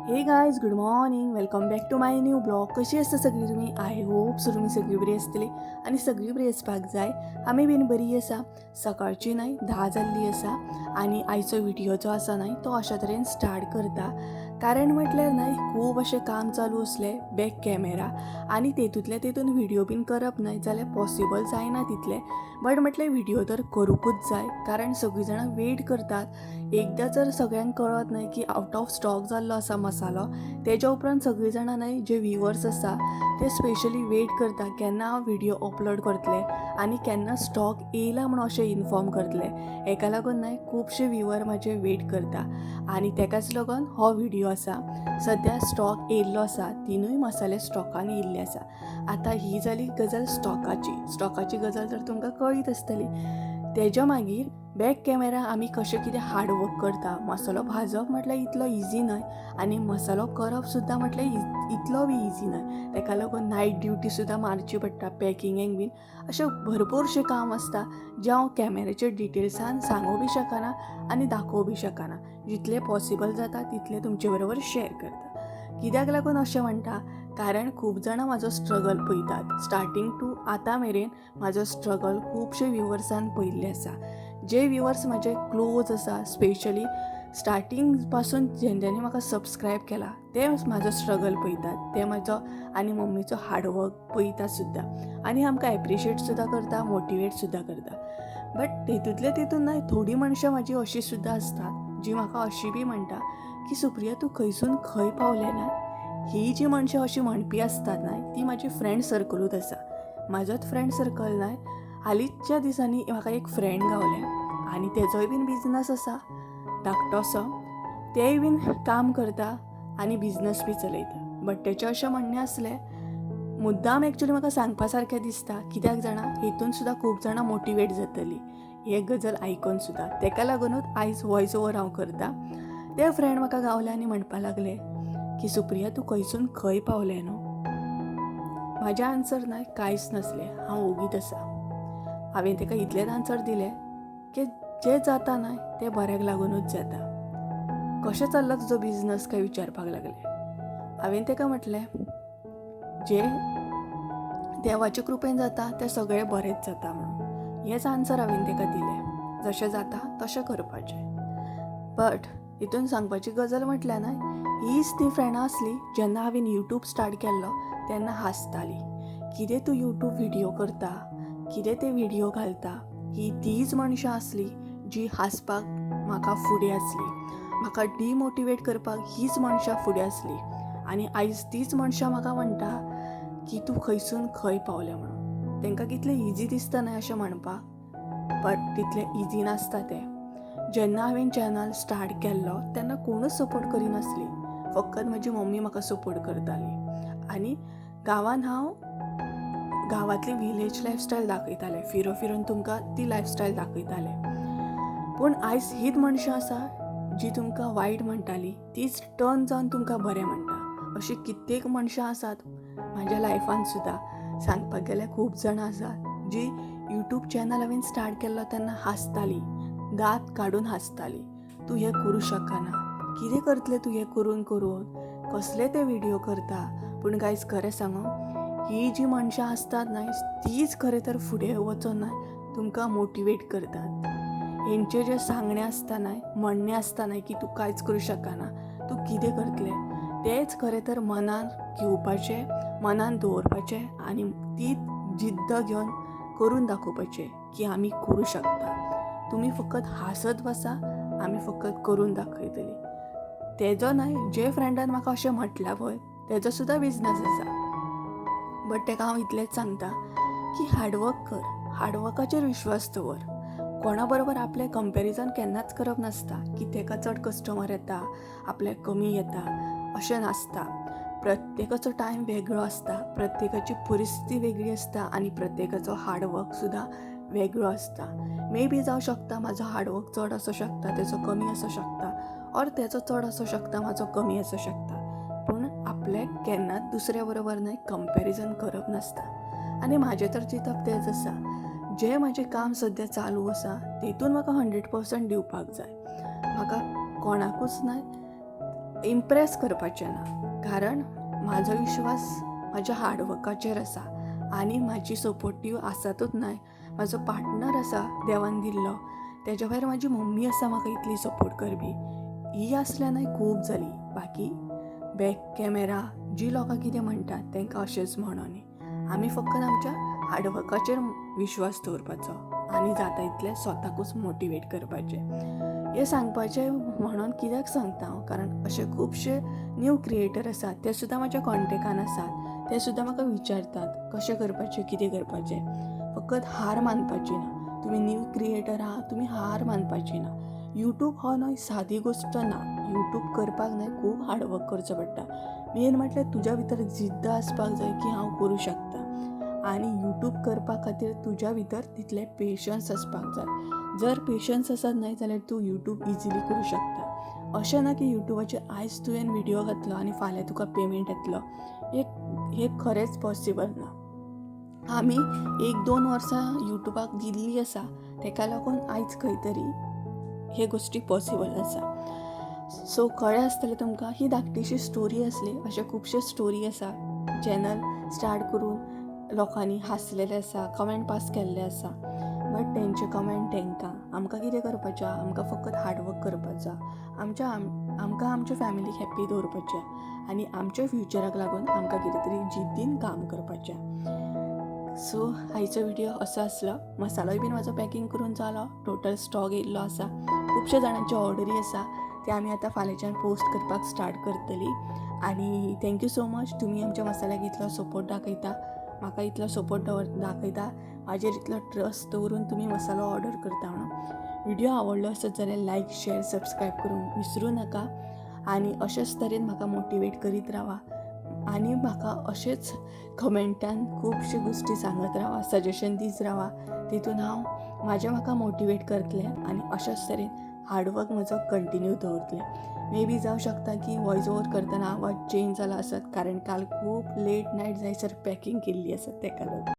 हे guys, good morning. Welcome back to my new blog. कशी आसता सगळी तुमी? आय होप सो तुमी सगळी बरी आसतली आनी सगळी बरी आसपाक जाय. आमी बीन बरी आसा. सकाळची न्हय 10 जाल्ली आसा आनी आयचो व्हिडिओ जो आसा न्हय तो अशा तरेन स्टार्ट करता. कारण म्हटल्यार न्हय खूब अशें काम चालू आसलें बॅक कॅमेरा आनी तेतून व्हिडिओ बीन करप न्हय जाल्यार पॉसिबल जायना तितलें. बट म्हटल्यार व्हिडिओ तर करूंकूच जाय कारण सगळीं जाणां वेट करतात. एकदां जर सगळ्यांक कळत न्हय की आउट ऑफ स्टॉक जाल्लो आसा मसालो, तेज्या उपरांत सगळीं जाणां न्हय जे व्ह्युअर्स आसा ते स्पेशली वेट करता केन्ना हांव व्हिडिओ अपलोड करतलें आनी केन्ना स्टॉक येयला म्हणून अशें इन्फॉर्म करतलें. हेका लागून न्हय खुबशे व्ह्युअर म्हाजे वेट करता आनी तेकाच लागून हो व्हिडिओ आसा. सद्या स्टॉक येयल्लो आसा, तिनूय मसाले स्टॉकान येयल्ले आसा. आतां ही जाली गजाल स्टॉकाची गजाल तर तुमकां कळीत आसतली. तेज्या मागीर बॅक कॅमेरा आमी कशें कितें हार्डवर्क करता. मसालो भाजप म्हटल्यार इतलो इजी न्हय आनी मसालो करप सुद्दां म्हटल्यार इतलो बी इजी न्हय. तेका लागून नायट ड्युटी सुद्दां मारची पडटा, पॅकिंगेक बीन अशें भरपूरशें काम आसता जें हांव कॅमेऱ्याचेर डिटेल्सान सांगूं बी शकना आनी दाखोवं बी शकना. जितलें पॉसिबल जाता तितलें तुमचे बरोबर शेअर करता. कित्याक लागून अशें म्हणटा कारण खूब जाणां म्हाजो स्ट्रगल पळयतात. स्टार्टींग टू आतां मेरेन म्हाजो स्ट्रगल खुबशे व्ह्युअर्सान पळयल्ले आसा. जे व्ह्युअर्स म्हाजे क्लोज आसा, स्पेशली स्टार्टींग पासून जेंच्यांनी म्हाका सबस्क्रायब केला ते म्हाजो स्ट्रगल पळयतात. ते म्हाजो आनी मम्मीचो हार्डवर्क पळयता सुद्दां आनी आमकां एप्रिशिएट सुद्दां करता, मोटिवेट सुद्दां करता. बट तेतून न्हय थोडीं मनशां म्हाजी अशीं सुद्दां आसतात जीं म्हाका अशीं बी म्हणटा की सुप्रिया तूं खंयसून खंय पावलें ना. ही जी मनशां अशीं म्हणपी आसतात न्हय ती म्हाजी फ्रेंड सर्कलूच आसा. म्हाजोच फ्रेंड सर्कल न्हय हालींच्या दिसांनी म्हाका एक फ्रेंड गावलें आनी तेजोय बीन बिजनस आसा धाकटोसो. तेय बीन काम करता आनी बिजनस बी चलयता. बट तेचें अशें म्हणणें आसलें मुद्दाम एक्चुली म्हाका सांगपा सारकें दिसता कित्याक जाणा हेतून सुद्दां खूब जाणां मोटिवेट जातलीं हे गजाल आयकून सुद्दां. तेका लागूनूच आयज वॉयस ओवर हांव करता. ते फ्रेंड म्हाका गावले आनी म्हणपा लागले की सुप्रिया तूं खंयसून खंय पावलें न्हू. म्हाजें आन्सर न्हय कांयच नासलें, हांव ओगीच आसा. हांवें ताका इतलेंच आन्सर दिलें की जें जाता न्हय तें बऱ्याक लागूनूच जाता. कशें चल्लो तुजो बिजनस काय विचारपाक लागलें. हांवें ताका म्हटलें जें देवाचे कृपेन जाता तें सगळें बरेंच जाता म्हणून. हेंच आन्सर हांवें ताका दिलें. जशें जाता तशें करपाचें. बट हितून सांगपाची गजाल म्हटल्यार न्हय हीच ती फ्रेंडां आसली जेन्ना हांवें यूट्यूब स्टार्ट केल्लो तेन्ना हांसताली. कितें तूं यूट्यूब व्हिडिओ करता, कितें ते व्हिडिओ घालता. ही तीच मनशां आसली जी हांसपाक म्हाका फुडें आसली. म्हाका डिमोटिवेट करपाक हीच मनशां फुडें आसली आनी आयज तीच मनशां म्हाका म्हणटा की तूं खंयसून खंय पावलें म्हणून. तांकां कितलें इजी दिसता न्हय अशें म्हणपाक, बट तितलें इजी नासता तें. जेन्ना हांवें चॅनल स्टार्ट केल्लो तेन्ना कोणूच सपोर्ट करिनासली. फकत म्हजी मम्मी म्हाका सपोर्ट करताली आनी गांवांत हांव गांवांतली विलेज लायफस्टायल दाखयतालें. फिरून तुमकां ती लायफस्टायल दाखयतालें. पूण आयज हीच मनशां आसा जी तुमकां वायट म्हणटाली तीच टर्न जावन तुमकां बरें म्हणटा. अशीं कित्येक मनशां आसात म्हाज्या लायफान सुद्दां. सांगपाक गेल्यार खूब जाणां आसात जी यूट्यूब चॅनल हांवें स्टार्ट केल्लो तेन्ना हांसताली, दांत काडून हांसताली. तूं हें करूं शकना, कितें करतलें तूं हें करून कसले ते व्हिडिओ करता. पूण गायज खरें सांगूं ही जी मनशां आसतात न्हय तीच खरें तर फुडें वचून न्हय तुमकां मोटिवेट करतात. हेंचें जें सांगणें आसता न्हय, म्हणणें आसता न्हय की तूं कांयच करूं शकना, तूं कितें करतलें, तेंच खरें तर मनान घेवपाचें, मनान दवरपाचें आनी ती जिद्द घेवन करून दाखोवपाचें की आमी करूं शकता. तुमी फकत हांसत बसा, आमी फकत करून दाखयतलीं. तेजो न्हय जे फ्रेंडान म्हाका अशें म्हटलां पळय तेजो सुद्दां बिजनस आसा. बट ताका हांव इतलेंच सांगता की हार्डवर्क कर, हार्डवर्काचेर विश्वास दवर. कोणा बरोबर आपलें कंपॅरिजन केन्नाच करप नासता की ताका चड कस्टमर येता, आपल्याक कमी येता, अशें नासता. प्रत्येकाचो टायम वेगळो आसता, प्रत्येकाची परिस्थिती वेगळी आसता आनी प्रत्येकाचो हार्डवर्क सुद्दां वेगळो आसता. मे बी जावं शकता म्हाजो हार्डवर्क चड आसूं शकता, तेजो कमी आसूं शकता, ऑर तेजो चड आसूं शकता, म्हाजो कमी आसूं शकता. पूण आपल्याक केन्नाच दुसऱ्या बरोबर न्हय कंपॅरिजन करप नासता. आनी म्हाजें तर चिंतप तेंच आसा जें म्हाजें काम सद्या चालू आसा तेतून म्हाका 100% दिवपाक जाय. म्हाका कोणाकूच न्हय इम्प्रेस करपाचें ना, कारण म्हाजो विश्वास म्हाज्या हार्डवर्काचेर आसा आनी म्हाजी सपोर्टीव आसातूच न्हय, म्हाजो पार्टनर आसा देवान दिल्लो, तेज्या भायर म्हाजी मम्मी आसा म्हाका इतली सपोर्ट करपी. ही आसल्या न्हय खूब जाली. बाकी बॅक कॅमेरा जी लोकां कितें म्हणटात तांकां अशेंच म्हणोनी. आमी फकत आमच्या हार्डवर्काचेर विश्वास दवरपाचो आनी जाता इतलें स्वताकूच मोटिवेट करपाचें. हें सांगपाचें म्हणून कित्याक सांगता हांव, कारण अशे खुबशे न्यू क्रिएटर आसात, ते सुद्दां म्हाज्या कॉन्टेक्टान आसात. ते सुद्दां म्हाका विचारतात कशें करपाचें, कितें करपाचें. फकत हार मानपाची ना. तुमी न्यू क्रिएटर आहा, तुमी हार मानपाची ना. यूट्यूब हो न्हय सादी गोश्ट ना. यूट्यूब करपाक न्हय खूब हार्डवर्क करचो पडटा. मेन म्हटल्यार तुज्या भितर जिद्द आसपाक जाय की हांव करूं शकता. आनी यूट्यूब करपा खातीर तुज्या भितर तितलें पेशन्स आसपाक जाय. जर पेशन्स आसत न्हय जाल्यार तूं यूट्यूब इजिली करूं शकता. अशें ना की यूट्यूबाचेर आयज तुवें व्हिडिओ घातलो आनी फाल्यां तुका पेमेंट येतलो. हें खरेंच पॉसिबल ना. आमी 1-2 वर्सां यूट्यूबाक दिल्ली आसा, ताका लागून आयज खंय तरी हे गोश्टी पॉसिबल आसा. सो कळ्ळें आसतलें तुमकां, ही धाकटीशी स्टोरी आसली. अशे खुबशे स्टोरी आसा. चॅनल स्टार्ट करून लोकांनी हांसलेले आसा, कमेंट पास केल्ले आसा. बट तेंचे कमेंट तांकां, आमकां कितें करपाचें, आमकां फकत हार्डवर्क करपाचो. आमकां आमच्या फॅमिलीक हॅप्पी दवरपाचें आनी आमच्या फ्युचराक लागून आमकां कितें तरी जिद्दीन काम करपाचें. सो आयचो व्हिडिओ असो आसलो. मसालोय बीन म्हाजो पॅकींग करून जालो. टोटल स्टॉक येयल्लो आसा. खुबशे जाणांची ऑर्डरी आसा, ते आमी आतां फाल्यांच्यान पोस्ट करपाक स्टार्ट करतली. आनी थँक्यू सो मच, तुमी आमच्या मसाल्याक इतलो सपोर्ट दाखयता, म्हाका इतलो सपोर्ट दाखयता, म्हाजेर इतलो ट्रस्ट दवरून तुमी मसालो ऑर्डर करता म्हणून. व्हिडिओ आवडलो आसत जाल्यार लायक, शेअर, सबस्क्रायब करूंक विसरूं नाका. आनी अशेंच तरेन म्हाका मोटिवेट करीत रावा आनी म्हाका अशेंच कमेंटान खुबश्यो गोश्टी सांगत रावा, सजेशन दीत रावा. तितून हांव म्हाका मोटिवेट करतलें आनी अशेंच तरेन हार्डवर्क म्हजो कंटिन्यू दवरतलें. मे बी जावं शकता की वॉयस ओवर करतना आवाज चेंज जाला आसत, कारण काल खूब लेट नायट जायसर पॅकींग केल्ली आसत ताका लागून.